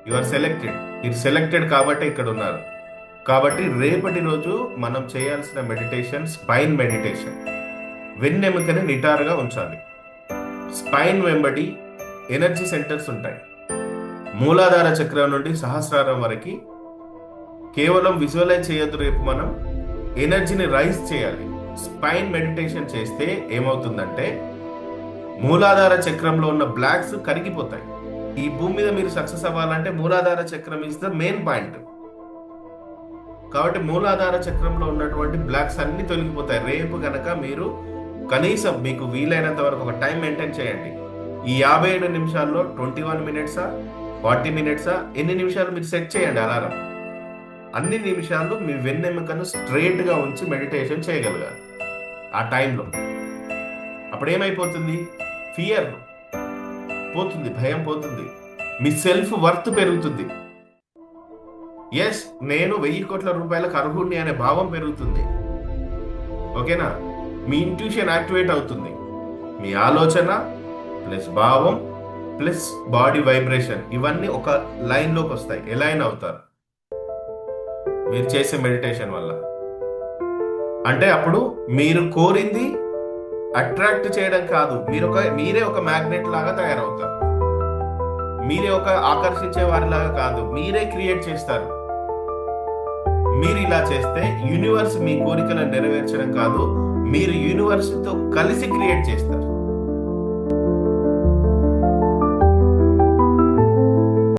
You are selected. మీరు selected కాబట్టి ఇక్కడ ఉన్నారు. కాబట్టి రేపటి రోజు మనం చేయాల్సిన మెడిటేషన్ స్పైన్ మెడిటేషన్. వెన్నెముకని నిటారుగా ఉంచాలి. స్పైన్ వెంబడి ఎనర్జీ సెంటర్స్ ఉంటాయి. మూలాధార చక్రం నుండి సహస్రారం వరకు కేవలం విజువలైజ్ చేయొద్దు. రేపు మనం ఎనర్జీని రైజ్ చేయాలి. స్పైన్ మెడిటేషన్ చేస్తే ఏమవుతుందంటే మూలాధార చక్రంలో ఉన్న బ్లాక్స్ కరిగిపోతాయి. ఈ భూమి మీద మీరు సక్సెస్ అవ్వాలంటే మూలాధార చక్రం ఇస్ ద మెయిన్ పాయింట్. కాబట్టి మూలాధార చక్రంలో ఉన్నటువంటి బ్లాక్స్ అన్ని తొలగిపోతాయి. రేపు గనక మీరు కనీసం మీకు వీలైనంత వరకు ఒక టైం మెయింటైన్ చేయండి. ఈ 57 నిమిషాల్లో 21 మినిట్సా 40 మినిట్సా ఎన్ని నిమిషాలు మీరు సెట్ చేయండి అలారం. అన్ని నిమిషాలు మీ వెన్నెముకను స్ట్రైట్ గా ఉంచి మెడిటేషన్ చేయగలగాలి ఆ టైంలో. అప్పుడు ఏమైపోతుంది? ఫియర్ పోతుంది, భయం పోతుంది, మీ సెల్ఫ్ వర్త్ పెరుగుతుంది. ఎస్, నేను 1000 కోట్ల రూపాయలకు అర్హుణ్ణి అనే భావం పెరుగుతుంది. ఓకేనా? మీ ఇంట్యూషన్ యాక్టివేట్ అవుతుంది. మీ ఆలోచన ప్లస్ భావం ప్లస్ బాడీ వైబ్రేషన్ ఇవన్నీ ఒక లైన్లోకి వస్తాయి. ఎలైన్ అవుతారు మీరు చేసే మెడిటేషన్ వల్ల. అంటే అప్పుడు మీరు కోరింది అట్రాక్ట్ చేయడం కాదు, మీరే ఒక మ్యాగ్నెట్ లాగా తయారవుతారు. మీరే ఒక ఆకర్షించే వారిలాగా కాదు, మీరే క్రియేట్ చేస్తారు. మీరు ఇలా చేస్తే యూనివర్స్ మీ కోరికలను నెరవేర్చడం కాదు, మీరు యూనివర్స్ తో కలిసి క్రియేట్ చేస్తారు.